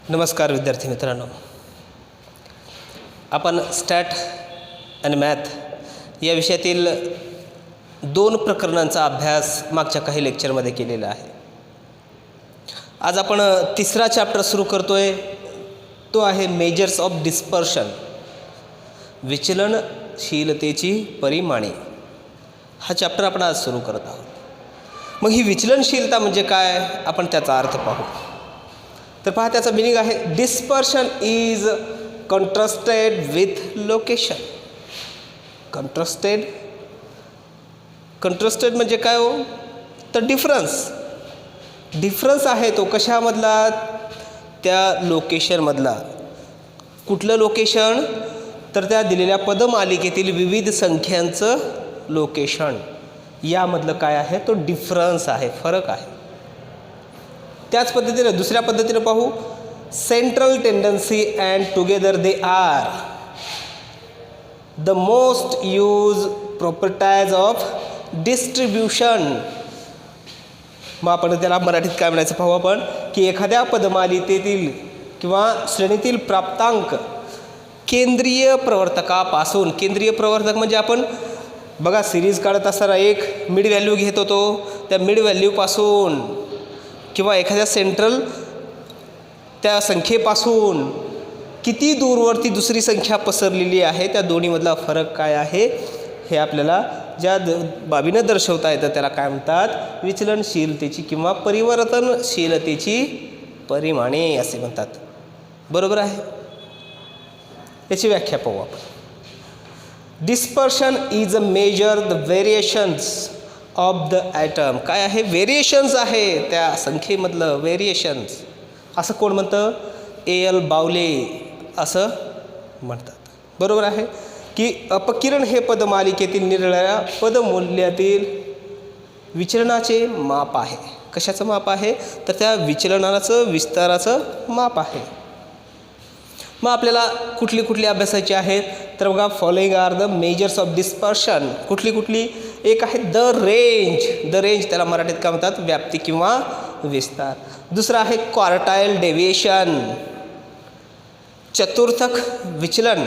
नमस्कार विद्यार्थी मित्रांनो, आपण स्टॅट आणि मॅथ या विषयातील 2 प्रकरणांचा अभ्यास मागच्या काही लेक्चरमध्ये केलेला आहे. आज आपण तिसरा चॅप्टर सुरू करतोय. तो आहे मेजर्स ऑफ डिस्पर्शन, विचलनशीलतेची परिमाणे. हा चॅप्टर आपण आज सुरू करत आहोत. मग ही विचलनशीलता म्हणजे काय, आपण त्याचा अर्थ पाहू. तर पहा, त्याचा मिनिंग आहे dispersion is contrasted with location. Contrasted म्हणजे काय हो, तर डिफरन्स आहे तो कशामधला, त्या लोकेशनमधला. कुठलं लोकेशन, तर त्या दिलेल्या पदमालिकेतील विविध संख्यांचं लोकेशन, यामधलं काय आहे, तो डिफरन्स आहे, फरक आहे. त्याच पद्धतीने दुसऱ्या पद्धतीने पाहू, central tendency and together they are the most use properties of distribution. मग आपण त्याला मराठीत काय म्हणायचं पाहू आपण, की एखाद्या पदमालिकेतील किंवा श्रेणीतील प्राप्तांक केंद्रीय प्रवर्तकापासून, केंद्रीय प्रवर्तक म्हणजे आपण बघा सिरीज काढत असताना एक मिड व्हॅल्यू घेत होतो, त्या मिड व्हॅल्यूपासून किंवा एखाद्या सेंट्रल त्या संख्येपासून किती दूरवरती दुसरी संख्या पसरलेली आहे, त्या दोन्हीमधला फरक काय आहे हे आपल्याला ज्या बाबीनं दर्शवता येतं त्याला काय म्हणतात, विचलनशीलतेची किंवा परिवर्तनशीलतेची परिमाणे असे म्हणतात. बरोबर आहे. याची व्याख्या पाहू आपण. Dispersion is a measure the variations of the item. काय आहे, व्हेरिएशन्स आहे त्या संख्येमधलं व्हेरिएशन्स. असं कोण म्हणतं, A.L. बावले असं म्हणतात. बरोबर आहे की अपकिरण हे पदमालिकेतील निरनिराळ्या पदमूल्यातील विचलनाचे माप आहे. कशाचं माप आहे, तर त्या विचलनाचं विस्ताराचं माप आहे. मग आपल्याला कुठली अभ्यासाची आहेत, तर बघा following are the measures of dispersion. कुठली एक आहे द रेंज त्याला मराठीत काय म्हणतात, व्याप्ती किंवा विस्तार. दुसरा आहे क्वार्टाईल डेव्हिएशन, चतुर्थक विचलन.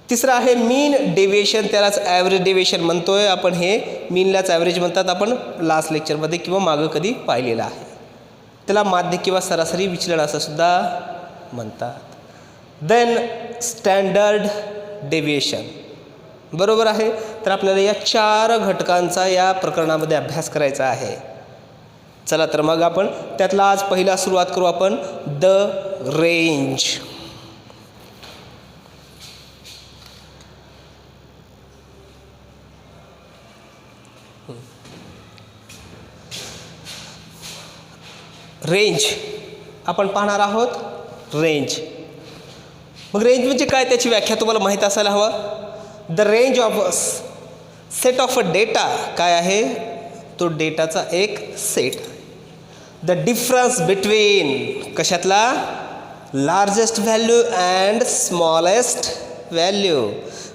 तिसरा आहे मीन डेव्हिएशन, त्यालाच ॲव्हरेज डेव्हिएशन म्हणतोय आपण. हे मीनलाच ॲव्हरेज म्हणतात, आपण लास्ट लेक्चरमध्ये किंवा मागं कधी पाहिलेलं आहे. त्याला माध्य किंवा सरासरी विचलन असं सुद्धा म्हणतात. Then standard deviation. बरोबर आहे. तर आपल्याला या 4 घटकांचा या प्रकरणामध्ये अभ्यास करायचा आहे. चला तर मग आपण त्यातला आज पहिला सुरुवात करू आपण, द रेंज. रेंज आपण पाहणार आहोत. रेंज, मग रेंज म्हणजे काय, त्याची व्याख्या तुम्हाला माहीत असायला हवं. The range of set of a data. काय आहे, तो डेटाचा एक सेट. द डिफरन्स बिटवीन कशातला, largest value and smallest value.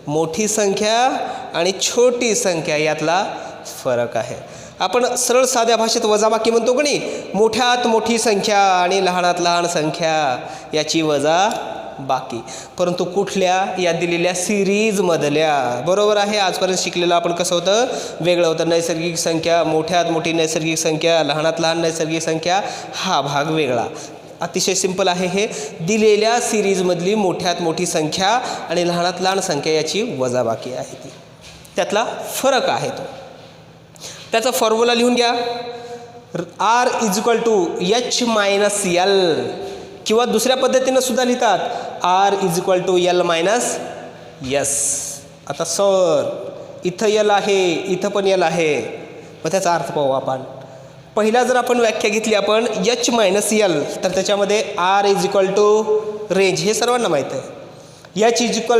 मोठी संख्या आणि छोटी संख्या यातला फरक आहे. आपण सरळ साध्या भाषेत वजाबाकी म्हणतो की नाही, मोठ्यात मोठी संख्या आणि लहानात लहान संख्या याची वजाबाकी. परंतु कुठल्या, या दिलेल्या सिरीजमधल्या. बरोबर आहे. आजपर्यंत शिकलेलं आपण कसं होतं, वेगळं होतं. नैसर्गिक संख्या, मोठ्यात मोठी नैसर्गिक संख्या, लहानात लहान नैसर्गिक संख्या, हा भाग वेगळा. अतिशय सिंपल आहे हे. दिलेल्या सिरीजमधली मोठ्यात मोठी संख्या आणि लहानात लहान संख्या याची वजाबाकी आहे ती, त्यातला फरक आहे तो. त्याचा फॉर्म्युला लिहून घ्या. R = H-L, किंवा दुसऱ्या पद्धतीनं सुद्धा लिहितात R = L - S. आता सर इथं L आहे, इथं पण L आहे. मग त्याचा अर्थ पाहू आपण. पहिला जर आपण व्याख्या घेतली आपण H-L, तर त्याच्यामध्ये R = रेंज, हे सर्वांना माहीत आहे. H =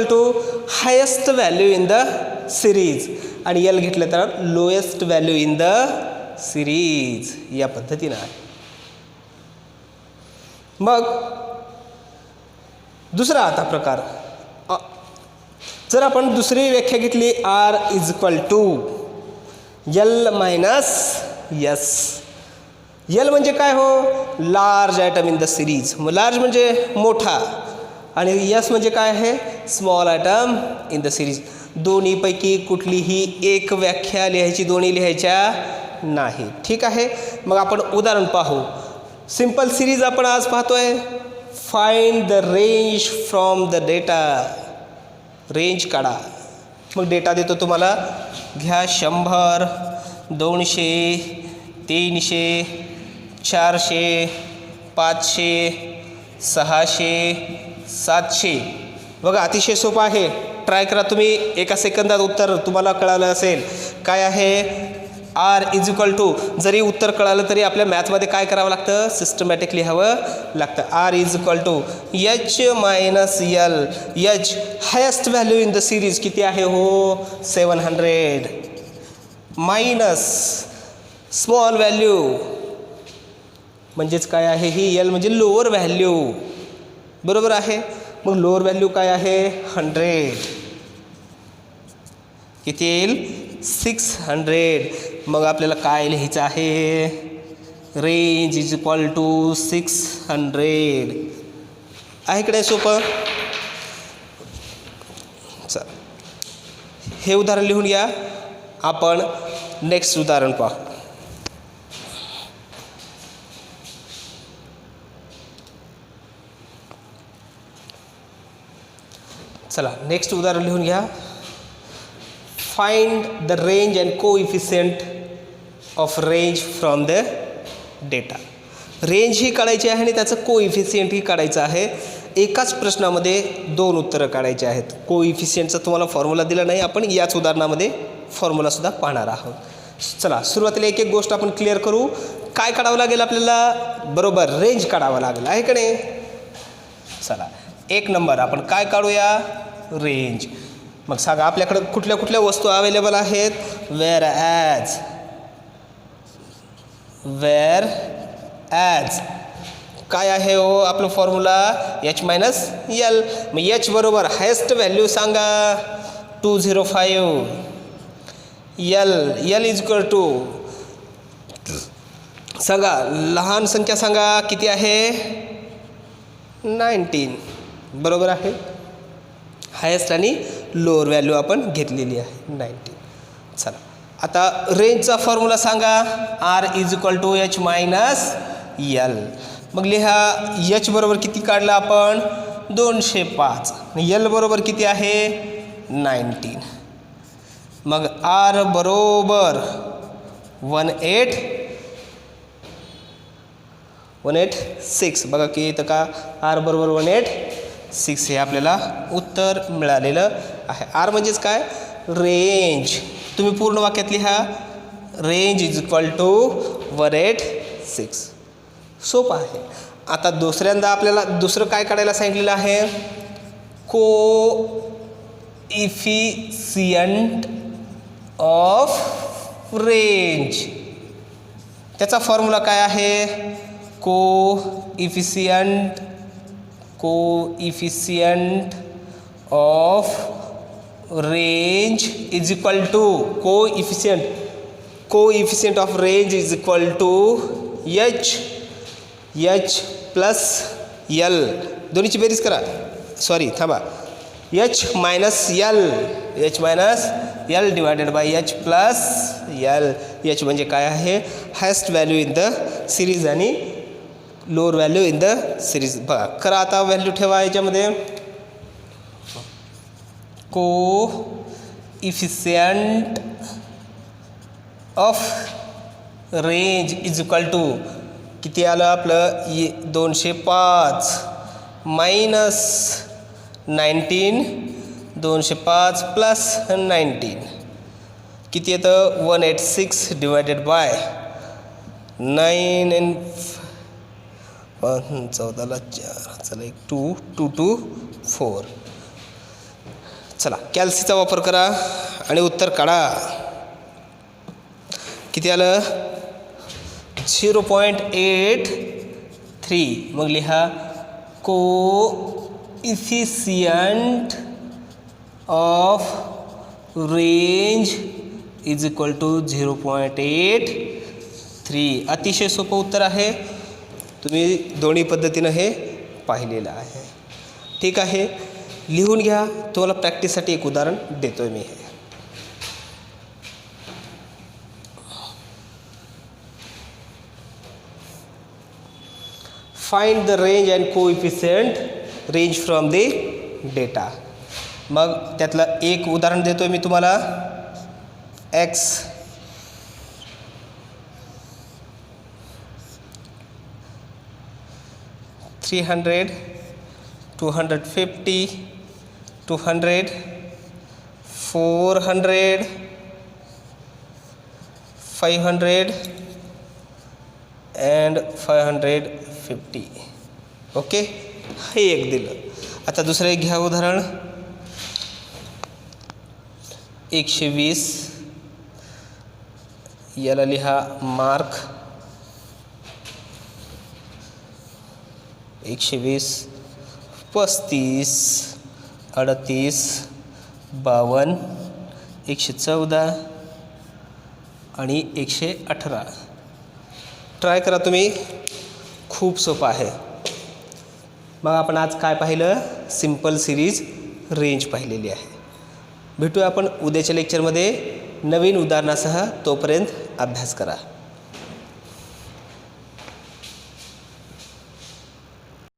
highest value in the series, आणि L घेतलं तर lowest value in the series, या पद्धतीनं आहे. मग दुसरा आता प्रकार, जर आपण दुसरी व्याख्या घेतली R = L - S. यल म्हणजे काय हो, large item in the series. मग लार्ज म्हणजे मोठा आणि यस म्हणजे काय आहे, small item in the series. दोन्हीपैकी कुठलीही एक व्याख्या लिहायची, दोन्ही लिहायच्या नाही. ठीक आहे. मग आपण उदाहरण पाहू. सिंपल सिरीज आपण आज पाहतोय. Find the range from the data. Range काढा. मग डेटा देतो तुम्हाला. घ्या 100, 200, 300, 400, 500, 600, 700. बघा अतिशय सोपं आहे. ट्राय करा तुम्ही. एका सेकंदात उत्तर तुम्हाला कळालं असेल. काय आहे, आर इज इक्वल टू, जरी उत्तर कळालं तरी आपल्या मॅथमध्ये काय करावं लागतं, सिस्टमॅटिक लिहावं लागतं. R is equal to H minus L. H highest value in the series किती आहे हो, 700 मायनस स्मॉल व्हॅल्यू म्हणजेच काय आहे ही, यल म्हणजे लोअर व्हॅल्यू. बरोबर आहे. मग लोअर व्हॅल्यू काय आहे, 100. किती येईल, 600. मग आपल्याला काय लिहायचं आहे, रेंज इज इक्वल टू 600. आहे की नाही सोपं. चल हे उदाहरण लिहून घ्या. आपण नेक्स्ट उदाहरण पाहू. चला नेक्स्ट उदाहरण लिहून घ्या. Find the range and coefficient of range from the data. Range ही काढायची आहे आणि त्याचं कोइफिशियंटही काढायचं आहे. एकाच प्रश्नामध्ये 2 उत्तरं काढायची आहेत. कोइफिशियंटचा तुम्हाला फॉर्म्युला दिला नाही. आपण याच उदाहरणामध्ये फॉर्म्युलासुद्धा पाहणार आहोत. चला सुरुवातीला एक एक गोष्ट आपण क्लिअर करू. काय काढावं लागेल आपल्याला, बरोबर रेंज काढावं लागेल. आहे का नाही. चला 1 नंबर आपण काय काढूया, रेंज. मग सांगा आपल्याकडं कुठल्या कुठल्या वस्तू अवेलेबल आहेत. वेअर ॲज काय आहे हो आपलं फॉर्म्युला, एच मायनस यल. मग एच बरोबर हायेस्ट व्हॅल्यू सांगा 205. यल इज इक्वल टू सांगा, लहान संख्या सांगा किती आहे, 19. बरोबर आहे. हायेस्ट आणि लोअर व्हॅल्यू आपण घेतलेली आहे 19. चला आता रेंजचा फॉर्म्युला सांगा, R is equal to H minus L. मग लिहा, एच बरोबर किती काढलं आपण, 205. यल बरोबर किती आहे, 19. मग आर बरोबर 186. बघा की इथं का आर बरोबर 186 हे आपल्याला उत्तर मिळालेलं आहे. आर म्हणजेच काय, रेंज. तुम्ही पूर्ण वाक्यात लिहा, रेंज इज इक्वल टू 186. सोपं आहे. आता दुसऱ्यांदा आपल्याला दुसरं काय काढायला सांगितलेलं आहे, कोइफिशियंट ऑफ रेंज. त्याचा फॉर्म्युला काय आहे, coefficient of range is equal to coefficient of range is equal to H plus L. दोन्हीची बेरीज करा. सॉरी थांबा, H minus L divided by H plus L. H म्हणजे काय आहे, highest value in the series आणि lower value in the series. बघा करा आता, व्हॅल्यू ठेवा याच्यामध्ये. Coefficient of range is equal to किती आलं आपलं, 205 मायनस 19, 205 प्लस 19 किती येतं, 186 डिवायडेड बाय 9 and 14ला 4. चला 2 2 2 4. चला कॅल्सीचा वापर करा आणि उत्तर काढा. किती आलं, 0.83. मग लिहा, coefficient of range is equal to 0.83. अतिशय सोपं उत्तर आहे. तुम्ही दोन्ही पद्धतीनं हे पाहिलेलं आहे. ठीक आहे, लिहून घ्या. तुम्हाला प्रॅक्टिससाठी एक उदाहरण देतो आहे मी हे. Find the range and coefficient range from the data. मग त्यातलं एक उदाहरण देतो आहे मी तुम्हाला. X 300, 250, 200, 400, 500 and 550. ओके, हे एक दिलं. आता दुसरं एक घ्या उदाहरण. 120, याला लिहा मार्क. 120, 35, 38, 52, 114 आणि 118. ट्राय करा तुम्ही, खूप सोपं आहे. मग आपण आज काय पाहिलं? सिंपल सिरीज रेंज पाहिलेली आहे. भेटूया आपण उद्याच्या लेक्चरमध्ये नवीन उदाहरणासह. तोपर्यंत अभ्यास करा.